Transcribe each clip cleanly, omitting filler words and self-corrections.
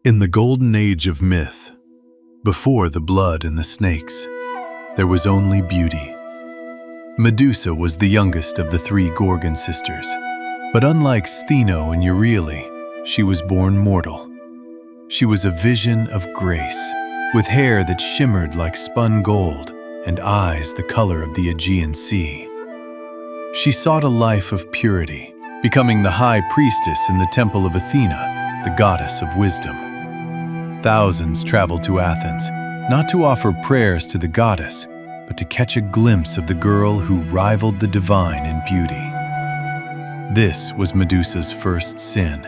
In the golden age of myth, before the blood and the snakes, there was only beauty. Medusa was the youngest of the three Gorgon sisters, but unlike Stheno and Euryale, she was born mortal. She was a vision of grace, with hair that shimmered like spun gold and eyes the color of the Aegean Sea. She sought a life of purity, becoming the high priestess in the temple of Athena, the goddess of wisdom. Thousands traveled to Athens, not to offer prayers to the goddess, but to catch a glimpse of the girl who rivaled the divine in beauty. This was Medusa's first sin,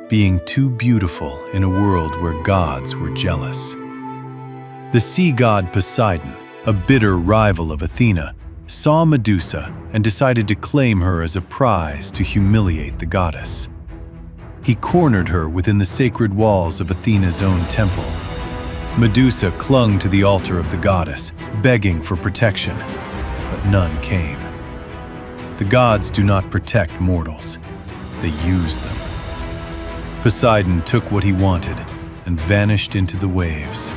being too beautiful in a world where gods were jealous. The sea god Poseidon, a bitter rival of Athena, saw Medusa and decided to claim her as a prize to humiliate the goddess. He cornered her within the sacred walls of Athena's own temple. Medusa clung to the altar of the goddess, begging for protection, but none came. The gods do not protect mortals, they use them. Poseidon took what he wanted and vanished into the waves,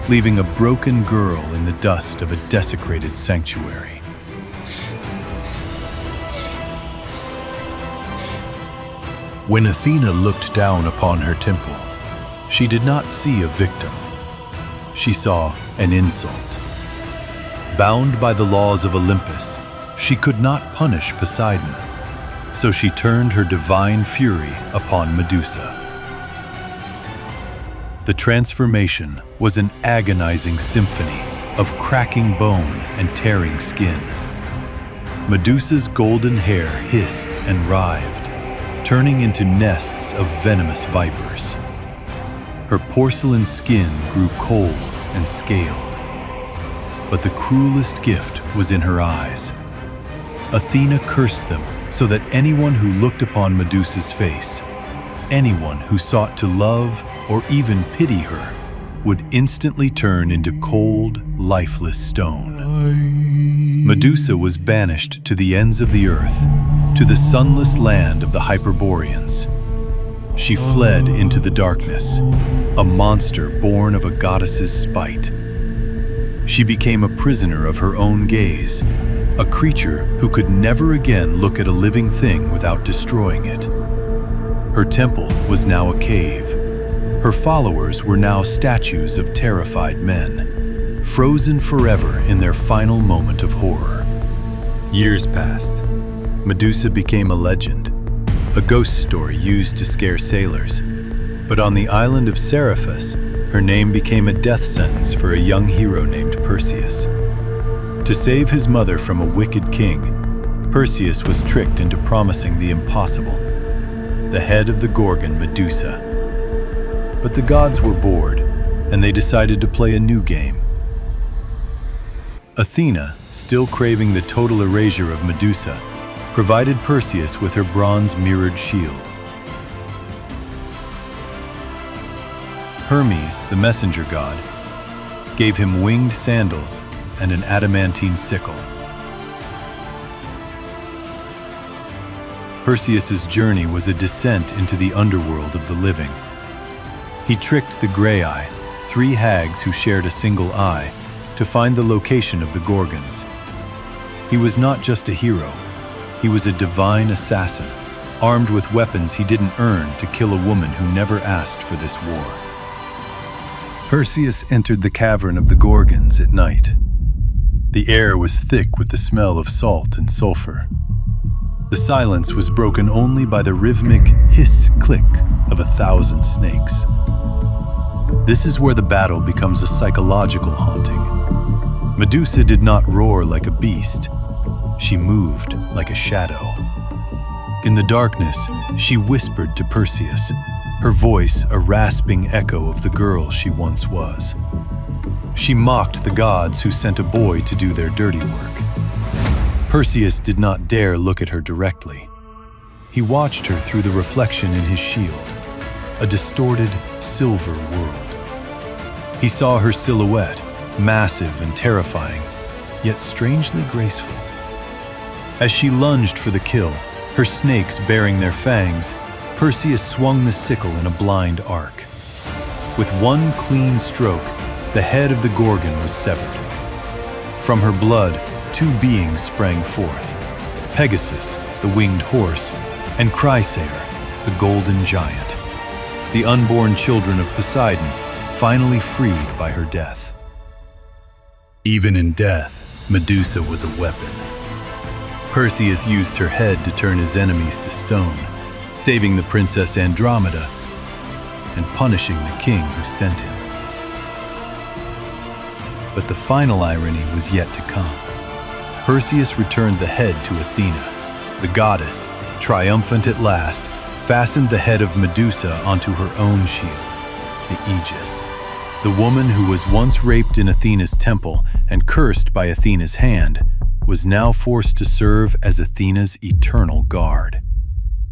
leaving a broken girl in the dust of a desecrated sanctuary. When Athena looked down upon her temple, she did not see a victim. She saw an insult. Bound by the laws of Olympus, she could not punish Poseidon, so she turned her divine fury upon Medusa. The transformation was an agonizing symphony of cracking bone and tearing skin. Medusa's golden hair hissed and writhed, turning into nests of venomous vipers. Her porcelain skin grew cold and scaled. But the cruelest gift was in her eyes. Athena cursed them so that anyone who looked upon Medusa's face, anyone who sought to love or even pity her, would instantly turn into cold, lifeless stone. Medusa was banished to the ends of the earth, to the sunless land of the Hyperboreans. She fled into the darkness, a monster born of a goddess's spite. She became a prisoner of her own gaze, a creature who could never again look at a living thing without destroying it. Her temple was now a cave. Her followers were now statues of terrified men, frozen forever in their final moment of horror. Years passed. Medusa became a legend, a ghost story used to scare sailors. But on the island of Seriphus, her name became a death sentence for a young hero named Perseus. To save his mother from a wicked king, Perseus was tricked into promising the impossible, the head of the Gorgon, Medusa. But the gods were bored, and they decided to play a new game. Athena, still craving the total erasure of Medusa, provided Perseus with her bronze mirrored shield. Hermes, the messenger god, gave him winged sandals and an adamantine sickle. Perseus's journey was a descent into the underworld of the living. He tricked the Grey, three hags who shared a single eye, to find the location of the Gorgons. He was not just a hero. He was a divine assassin, armed with weapons he didn't earn to kill a woman who never asked for this war. Perseus entered the cavern of the Gorgons at night. The air was thick with the smell of salt and sulfur. The silence was broken only by the rhythmic hiss-click of 1,000 snakes. This is where the battle becomes a psychological haunting. Medusa did not roar like a beast. She moved like a shadow. In the darkness, she whispered to Perseus, her voice a rasping echo of the girl she once was. She mocked the gods who sent a boy to do their dirty work. Perseus did not dare look at her directly. He watched her through the reflection in his shield, a distorted silver world. He saw her silhouette, massive and terrifying, yet strangely graceful. As she lunged for the kill, her snakes bearing their fangs, Perseus swung the sickle in a blind arc. With one clean stroke, the head of the Gorgon was severed. From her blood, two beings sprang forth: Pegasus, the winged horse, and Chrysaor, the golden giant, the unborn children of Poseidon, finally freed by her death. Even in death, Medusa was a weapon. Perseus used her head to turn his enemies to stone, saving the princess Andromeda and punishing the king who sent him. But the final irony was yet to come. Perseus returned the head to Athena. The goddess, triumphant at last, fastened the head of Medusa onto her own shield, the Aegis. The woman who was once raped in Athena's temple and cursed by Athena's hand was now forced to serve as Athena's eternal guard.